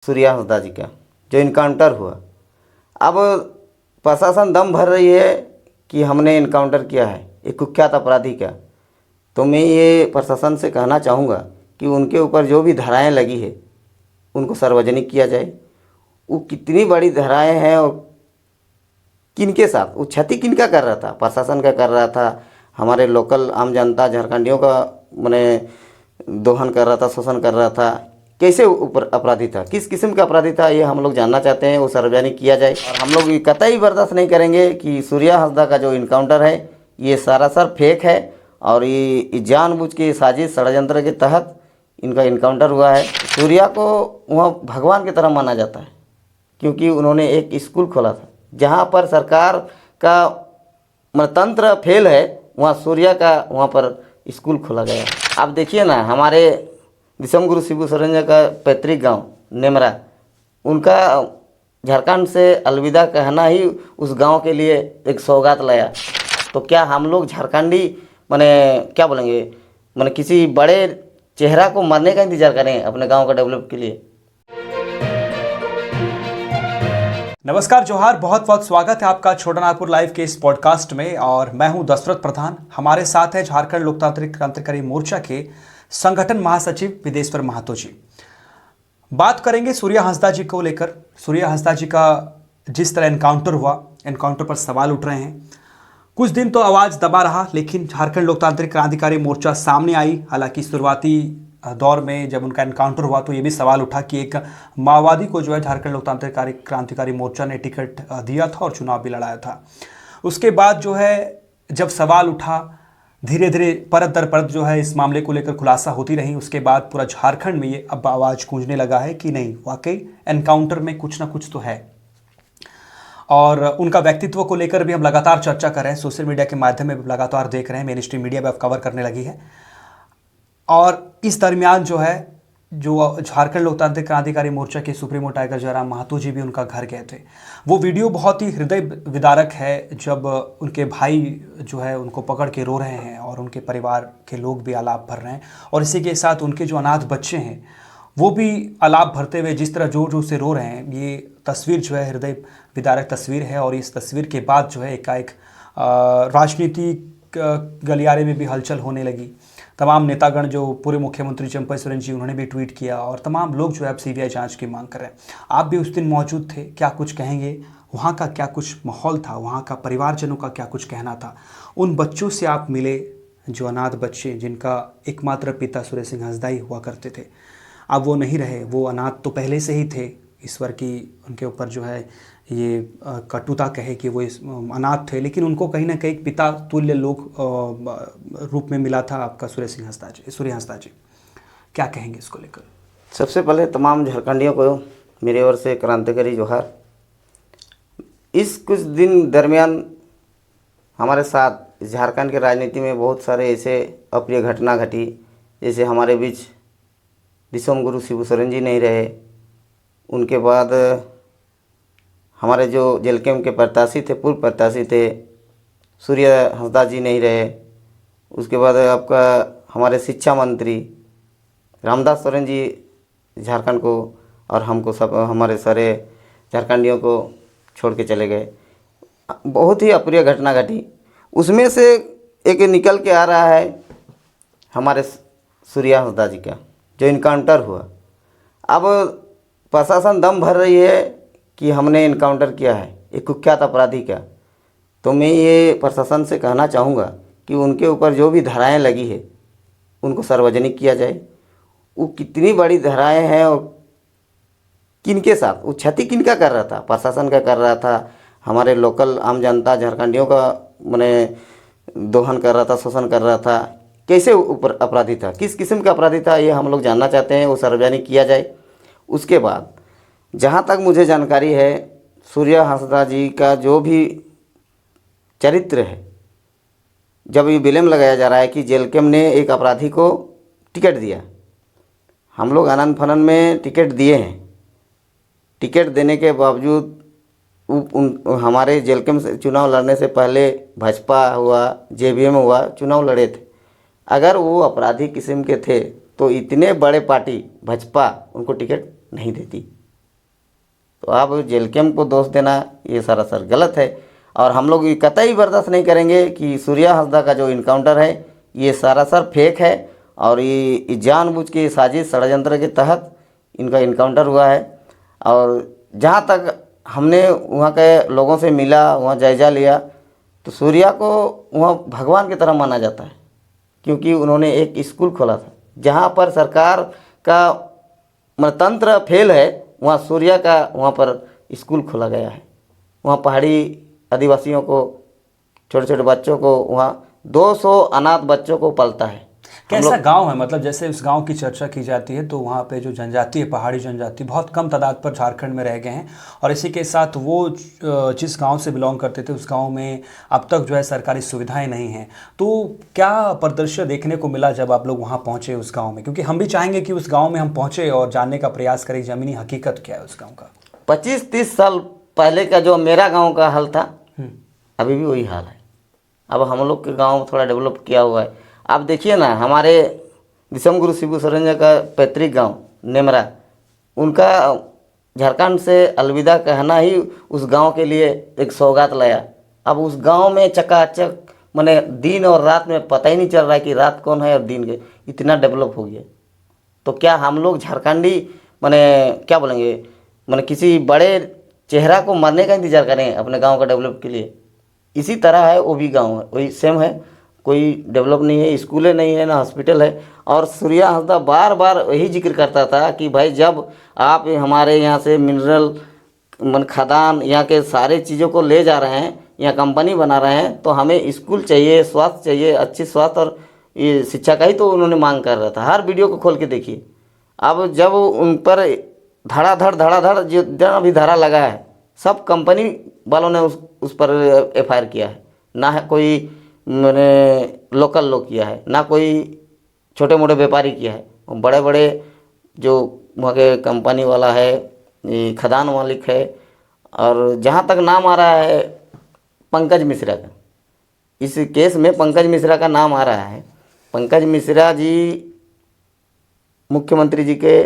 सूर्या हंसदा जी का जो इनकाउंटर हुआ। अब प्रशासन दम भर रही है कि हमने इनकाउंटर किया है एक कुख्यात अपराधी का। तो मैं ये प्रशासन से कहना चाहूँगा कि उनके ऊपर जो भी धाराएं लगी है उनको सार्वजनिक किया जाए। वो कितनी बड़ी धाराएं हैं और किनके साथ वो क्षति किनका कर रहा था, प्रशासन का कर रहा था, हमारे लोकल आम जनता झारखंडियों का मैंने दोहन कर रहा था, शोषण कर रहा था। कैसे ऊपर अपराधी था, किस किस्म का अपराधी था, ये हम लोग जानना चाहते हैं। वो सार्वजनिक किया जाए और हम लोग ये कतई बर्दाश्त नहीं करेंगे कि सूर्या हंसदा का जो इनकाउंटर है ये सरासर फेक है और ये जानबूझ के साजिश षड्यंत्र के तहत इनका इनकाउंटर हुआ है। सूर्या को वहाँ भगवान की तरह माना जाता है क्योंकि उन्होंने एक स्कूल खोला था जहाँ पर सरकार का तंत्र फेल है, वहाँ सूर्या का वहाँ पर स्कूल खोला गया। आप देखिए ना, हमारे दिसम गुरु शिबू सोरेन जी का पैतृक गांव नेमरा, उनका झारखंड से अलविदा कहना ही उस गांव के लिए एक सौगात लाया। तो क्या हम लोग झारखंडी माने क्या बोलेंगे, माने किसी बड़े चेहरा को मरने का इंतजार करें अपने गांव का डेवलप के लिए? नमस्कार, जोहार, बहुत बहुत स्वागत है आपका छोटा नागपुर लाइव के इस पॉडकास्ट में। और मैं हूं दशरथ प्रधान। हमारे साथ है झारखंड लोकतांत्रिक क्रांतिकारी मोर्चा के संगठन महासचिव विदेश्वर महातो जी। बात करेंगे सूर्या हंसदा जी को लेकर। सूर्या हंसदा जी का जिस तरह एनकाउंटर हुआ, एनकाउंटर पर सवाल उठ रहे हैं। कुछ दिन तो आवाज़ दबा रहा, लेकिन झारखंड लोकतांत्रिक क्रांतिकारी मोर्चा सामने आई। हालांकि शुरुआती दौर में जब उनका एनकाउंटर हुआ तो ये भी सवाल उठा कि एक माओवादी को जो है झारखंड लोकतांत्रिक क्रांतिकारी मोर्चा ने टिकट दिया था और चुनाव भी लड़ाया था। उसके बाद जो है जब सवाल उठा, धीरे धीरे परत दर परत जो है इस मामले को लेकर खुलासा होती रही। उसके बाद पूरा झारखंड में ये अब आवाज़ गूंजने लगा है कि नहीं, वाकई एनकाउंटर में कुछ ना कुछ तो है। और उनका व्यक्तित्व को लेकर भी हम लगातार चर्चा कर रहे हैं, सोशल मीडिया के माध्यम में लगातार देख रहे हैं, मेन स्ट्रीम मीडिया भी अब कवर करने लगी है। और इस दरमियान जो है जो झारखंड लोकतांत्रिक क्रांतिकारी मोर्चा के सुप्रीमो टाइगर जयराम महातो जी भी उनका घर गए थे। वो वीडियो बहुत ही हृदय विदारक है, जब उनके भाई जो है उनको पकड़ के रो रहे हैं और उनके परिवार के लोग भी आलाप भर रहे हैं। और इसी के साथ उनके जो अनाथ बच्चे हैं वो भी आलाप भरते हुए जिस तरह जोर जोर से रो रहे हैं, ये तस्वीर जो है हृदय विदारक तस्वीर है। और इस तस्वीर के बाद जो है एकाएक राजनीतिक गलियारे में भी हलचल होने लगी। तमाम नेतागण, जो पूर्व मुख्यमंत्री चंपई सोरेन जी, उन्होंने भी ट्वीट किया और तमाम लोग जो है अब सीबीआई जांच की मांग कर रहे हैं। आप भी उस दिन मौजूद थे, क्या कुछ कहेंगे? वहाँ का क्या कुछ माहौल था, वहाँ का परिवारजनों का क्या कुछ कहना था? उन बच्चों से आप मिले जो अनाथ बच्चे, जिनका एकमात्र पिता सूर्य सिंह हंसदा ही हुआ करते थे। अब वो नहीं रहे, वो अनाथ तो पहले से ही थे। ईश्वर की उनके ऊपर जो है ये कटुता कहे कि वो अनाथ थे, लेकिन उनको कहीं ना कहीं पिता तुल्य लोग रूप में मिला था आपका सूर्य हंसदा जी। क्या कहेंगे इसको लेकर? सबसे पहले तमाम झारखंडियों को मेरे ओर से क्रांतिकारी जोहार। इस कुछ दिन दरमियान हमारे साथ झारखंड की राजनीति में बहुत सारे ऐसे अप्रिय घटना घटी। जैसे हमारे बीच दिसम गुरु शिबू सोरेन जी नहीं रहे, उनके बाद हमारे जो जेल कैंप के प्रत्याशी थे, पूर्व प्रत्याशी थे, सूर्या हंसदा जी नहीं रहे। उसके बाद आपका हमारे शिक्षा मंत्री रामदास सोरेन जी झारखंड को और हमको सब हमारे सारे झारखंडियों को छोड़ के चले गए। बहुत ही अप्रिय घटना घटी। उसमें से एक निकल के आ रहा है हमारे सूर्या हंसदा जी का जो इनकाउंटर हुआ। अब प्रशासन दम भर रही है कि हमने इनकाउंटर किया है एक कुख्यात अपराधी का। तो मैं ये प्रशासन से कहना चाहूँगा कि उनके ऊपर जो भी धाराएं लगी है उनको सार्वजनिक किया जाए। वो कितनी बड़ी धाराएं हैं और किनके साथ वो क्षति किनका कर रहा था, प्रशासन का कर रहा था, हमारे लोकल आम जनता झारखंडियों का मैंने दोहन कर रहा था, शोषण कर रहा था। कैसे ऊपर अपराधी था, किस किस्म का अपराधी था, ये हम लोग जानना चाहते हैं। वो सार्वजनिक किया जाए। उसके बाद जहाँ तक मुझे जानकारी है, सूर्या हंसदा जी का जो भी चरित्र है, जब ये ब्लेम लगाया जा रहा है कि जेल कैंप ने एक अपराधी को टिकट दिया, हम लोग आनंद फनन में टिकट दिए हैं। टिकट देने के बावजूद हमारे जेल कैंप से चुनाव लड़ने से पहले भाजपा हुआ, जेवीएम हुआ, चुनाव लड़े थे। अगर वो अपराधी किस्म के थे तो इतने बड़े पार्टी भाजपा उनको टिकट नहीं देती। तो आप जेल कैम्प को दोष देना ये सरासर गलत है। और हम लोग ये कतई बर्दाश्त नहीं करेंगे कि सूर्या हांसदा का जो इनकाउंटर है ये सरासर फेक है और ये जानबूझ के साजिश षड्यंत्र के तहत इनका इनकाउंटर हुआ है। और जहाँ तक हमने वहाँ के लोगों से मिला, वहाँ जायज़ा लिया, तो सूर्या को वहाँ भगवान की तरह माना जाता है, क्योंकि उन्होंने एक स्कूल खोला था। जहाँ पर सरकार का तंत्र फेल है, वहाँ सूर्या का वहाँ पर स्कूल खोला गया है। वहाँ पहाड़ी आदिवासियों को, छोटे छोटे बच्चों को, वहाँ 200 अनाथ बच्चों को पलता है। कैसा गांव है? मतलब जैसे उस गांव की चर्चा की जाती है तो वहाँ पे जो जनजाति है, पहाड़ी जनजाति, बहुत कम तादाद पर झारखंड में रह गए हैं और इसी के साथ वो जिस गांव से बिलोंग करते थे उस गांव में अब तक जो है सरकारी सुविधाएं नहीं हैं। तो क्या परिदृश्य देखने को मिला जब आप लोग वहाँ पहुँचे उस गाँव में? क्योंकि हम भी चाहेंगे कि उस गाँव में हम पहुँचे और जानने का प्रयास करें ज़मीनी हकीकत क्या है उस गाँव का। 25-30 साल पहले का जो मेरा गाँव का हाल था अभी भी वही हाल है। अब हम लोग के गाँव थोड़ा डेवलप किया हुआ है। आप देखिए ना, हमारे दिसम गुरु शिबू सोरेन जी का पैतृक गांव नेमरा, उनका झारखंड से अलविदा कहना ही उस गांव के लिए एक सौगात लाया। अब उस गांव में चकाचक माने दिन और रात में पता ही नहीं चल रहा है कि रात कौन है और दिन के, इतना डेवलप हो गया। तो क्या हम लोग झारखंडी माने क्या बोलेंगे, माने किसी बड़े चेहरा को मरने का इंतज़ार करें अपने गाँव का डेवलप के लिए? इसी तरह है वो भी गाँव है, वही सेम है, कोई डेवलप नहीं है, स्कूलें नहीं है, ना हॉस्पिटल है। और सूर्या हांसदा बार बार वही जिक्र करता था कि भाई जब आप हमारे यहाँ से मिनरल खदान यहाँ के सारे चीज़ों को ले जा रहे हैं, यहाँ कंपनी बना रहे हैं, तो हमें स्कूल चाहिए, स्वास्थ्य चाहिए, अच्छी स्वास्थ्य और ये शिक्षा का ही तो उन्होंने मांग कर रहा था। हर वीडियो को खोल के देखिए। अब जब उन पर धड़ाधड़ जितना भी धारा लगा है, सब कंपनी वालों ने उस पर FIR किया है। ना है कोई मैंने लोकल लोग किया है, ना कोई छोटे मोटे व्यापारी किया है, बड़े बड़े जो वहाँ के कंपनी वाला है, खदान मालिक है। और जहाँ तक नाम आ रहा है पंकज मिश्रा का, इस केस में पंकज मिश्रा का नाम आ रहा है। पंकज मिश्रा जी मुख्यमंत्री जी के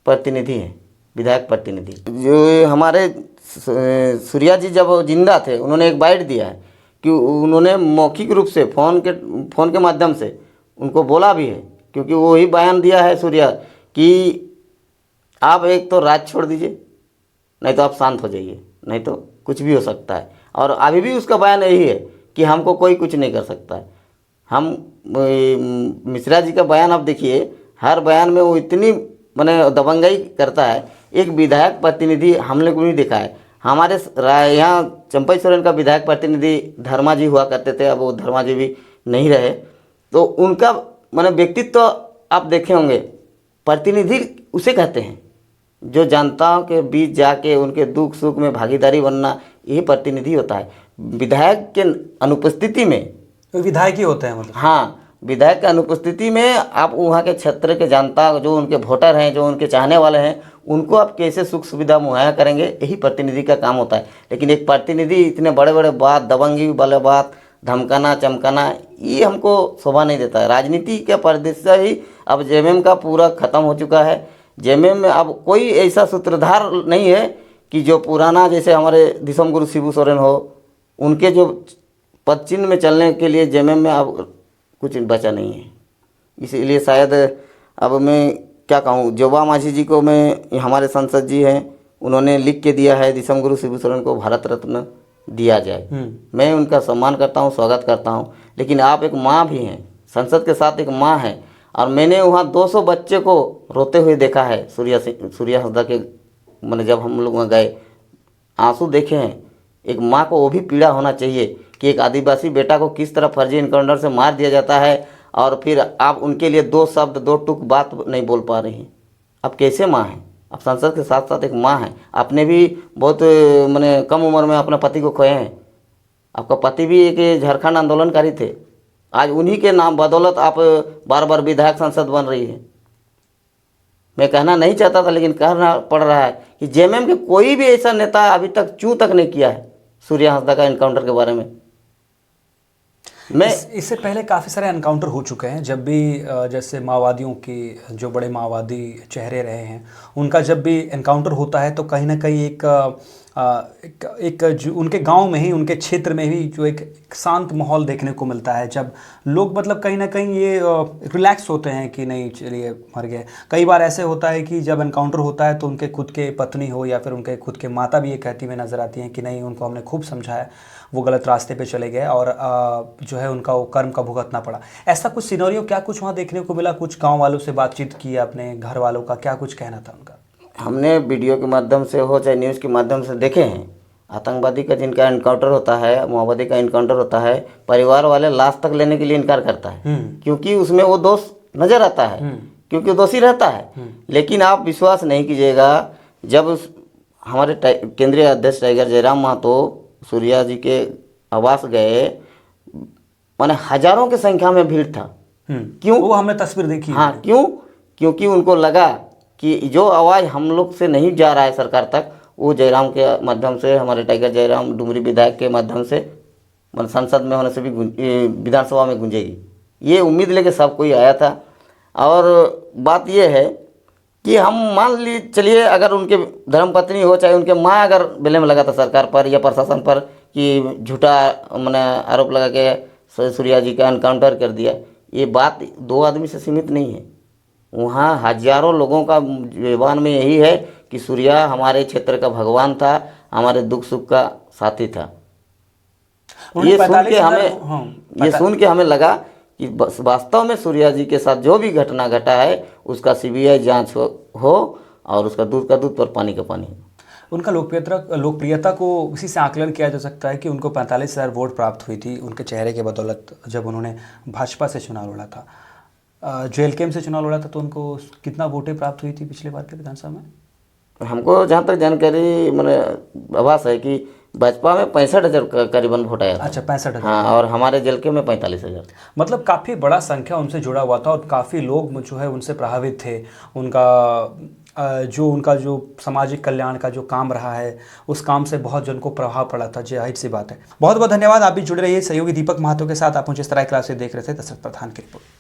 प्रतिनिधि हैं, विधायक प्रतिनिधि। जो हमारे सूर्या जी जब जिंदा थे, उन्होंने एक बाइट दिया है कि उन्होंने मौखिक रूप से फ़ोन के माध्यम से उनको बोला भी है, क्योंकि वो ही बयान दिया है सूर्या कि आप एक तो राज छोड़ दीजिए, नहीं तो आप शांत हो जाइए, नहीं तो कुछ भी हो सकता है। और अभी भी उसका बयान यही है कि हमको कोई कुछ नहीं कर सकता है। हम मिश्रा जी का बयान आप देखिए, हर बयान में वो इतनी माने दबंगई करता है। एक विधायक प्रतिनिधि हम लोग को नहीं देखा है। हमारे यहाँ चंपई सोरेन का विधायक प्रतिनिधि धर्मा जी हुआ करते थे, अब वो धर्मा जी भी नहीं रहे। तो उनका माने व्यक्तित्व तो आप देखे होंगे, प्रतिनिधि उसे कहते हैं जो जनताओं के बीच जाके उनके दुख सुख में भागीदारी बनना, यही प्रतिनिधि होता है। विधायक के अनुपस्थिति में तो विधायक ही होते हैं, मतलब हाँ, विधायक की अनुपस्थिति में आप वहाँ के क्षेत्र के जनता, जो उनके वोटर हैं, जो उनके चाहने वाले हैं, उनको आप कैसे सुख सुविधा मुहैया करेंगे, यही प्रतिनिधि का काम होता है। लेकिन एक प्रतिनिधि इतने बड़े बड़े बात, दबंगी वाले बात, धमकाना चमकाना, ये हमको शोभा नहीं देता है। राजनीति का परिदृश्य ही अब JMM का पूरा ख़त्म हो चुका है। JMM में अब कोई ऐसा सूत्रधार नहीं है कि जो पुराना, जैसे हमारे दिसम गुरु शिबू सोरेन हो, उनके जो पद चिन्ह में चलने के लिए JMM में अब कुछ बचा नहीं है। इसीलिए शायद अब मैं क्या कहूँ, जोबा माझी जी को मैं, हमारे सांसद जी हैं, उन्होंने लिख के दिया है दिसम गुरु शिबू सोरेन को भारत रत्न दिया जाए। मैं उनका सम्मान करता हूँ, स्वागत करता हूँ। लेकिन आप एक माँ भी हैं, संसद के साथ एक माँ है। और मैंने वहाँ 200 बच्चे को रोते हुए देखा है सूर्या हांसदा के, मैंने जब हम लोग वहाँ गए, आंसू देखे हैं। एक माँ को वो भी पीड़ा होना चाहिए कि एक आदिवासी बेटा को किस तरह फर्जी इनकाउंटर से मार दिया जाता है, और फिर आप उनके लिए 2 शब्द 2 टुक बात नहीं बोल पा रही हैं। आप कैसे माँ हैं? आप संसद के साथ साथ एक माँ हैं। आपने भी बहुत मैंने कम उम्र में अपने पति को खोए हैं। आपका पति भी एक झारखंड आंदोलनकारी थे। आज उन्हीं के नाम बदौलत आप बार बार विधायक सांसद बन रही है। मैं कहना नहीं चाहता था, लेकिन कहना पड़ रहा है कि JMM के कोई भी ऐसा नेता अभी तक चू तक नहीं किया है सूर्या हांसदा का इनकाउंटर के बारे में। इससे पहले काफ़ी सारे एनकाउंटर हो चुके हैं, जब भी जैसे माओवादियों के जो बड़े माओवादी चेहरे रहे हैं उनका जब भी एनकाउंटर होता है तो कहीं ना कहीं एक जो उनके गांव में ही, उनके क्षेत्र में ही जो एक शांत माहौल देखने को मिलता है, जब लोग मतलब कहीं ना कहीं ये रिलैक्स होते हैं कि नहीं चलिए मर गए। कई बार ऐसे होता है कि जब एनकाउंटर होता है तो उनके खुद के पत्नी हो या फिर उनके खुद के माता भी ये कहती हुई नज़र आती हैं कि नहीं, उनको हमने खूब समझाया, वो गलत रास्ते पे चले गए और जो है उनका वो कर्म का भुगतना पड़ा। ऐसा कुछ सिनेरियो क्या कुछ वहाँ देखने को मिला? कुछ गाँव वालों से बातचीत की आपने, घर वालों का क्या कुछ कहना था उनका? हमने वीडियो के माध्यम से हो चाहे न्यूज़ के माध्यम से देखे हैं, आतंकवादी का जिनका एनकाउंटर होता है, माओवादी का एनकाउंटर होता है, परिवार वाले लाश तक लेने के लिए इनकार करता है, क्योंकि उसमें वो दोष नज़र आता है, क्योंकि दोषी रहता है। लेकिन आप विश्वास नहीं कीजिएगा, जब हमारे केंद्रीय अध्यक्ष टाइगर जयराम महतो सूर्या जी के आवास गए, माने हजारों की संख्या में भीड़ था। क्यों? वो हमने तस्वीर देखी। हाँ, क्यों? क्योंकि उनको लगा कि जो आवाज़ हम लोग से नहीं जा रहा है सरकार तक, वो जयराम के माध्यम से, हमारे टाइगर जयराम डुमरी विधायक के माध्यम से, मतलब संसद में होने से भी विधानसभा में गूंजेगी, ये उम्मीद लेके सब कोई आया था। और बात ये है कि हम मान ली चलिए, अगर उनके धर्मपत्नी हो चाहे उनके माँ अगर ब्लेम लगा था सरकार पर या प्रशासन पर कि झूठा मैंने आरोप लगा के सूर्या जी का एनकाउंटर कर दिया, ये बात दो आदमी से सीमित नहीं है। वहाँ हजारों लोगों का जुबान में यही है कि सूर्या हमारे क्षेत्र का भगवान था, हमारे दुख सुख का साथी था। ये सुन के हमें लगा कि वास्तव में सूर्या जी के साथ जो भी घटना घटा है उसका सीबीआई जांच हो और उसका दूध का दूध पर पानी का पानी। उनका लोकप्रियता को इसी से आकलन किया जा सकता है कि उनको 45,000 वोट प्राप्त हुई थी उनके चेहरे के बदौलत, जब उन्होंने भाजपा से चुनाव लड़ा था। JLKM से चुनाव लड़ा था तो उनको कितना वोटें प्राप्त हुई थी पिछले बार के विधानसभा में? हमको जहाँ तक जानकारी मैंने आभास है कि भाजपा में 65,000 करीबन वोट आया था। अच्छा, 65,000। हाँ, और हमारे JLKM में 45,000। मतलब काफ़ी बड़ा संख्या उनसे जुड़ा हुआ था और काफ़ी लोग जो है उनसे प्रभावित थे। उनका जो सामाजिक कल्याण का जो काम रहा है, उस काम से बहुत जन को प्रभाव पड़ा था। जाहिर सी बात है। बहुत बहुत धन्यवाद। आप भी जुड़े रहिए सहयोगी दीपक महतो के साथ। आप मुझे इस तरह क्लास से देख रहे थे। दशरथ प्रधान की रिपोर्ट।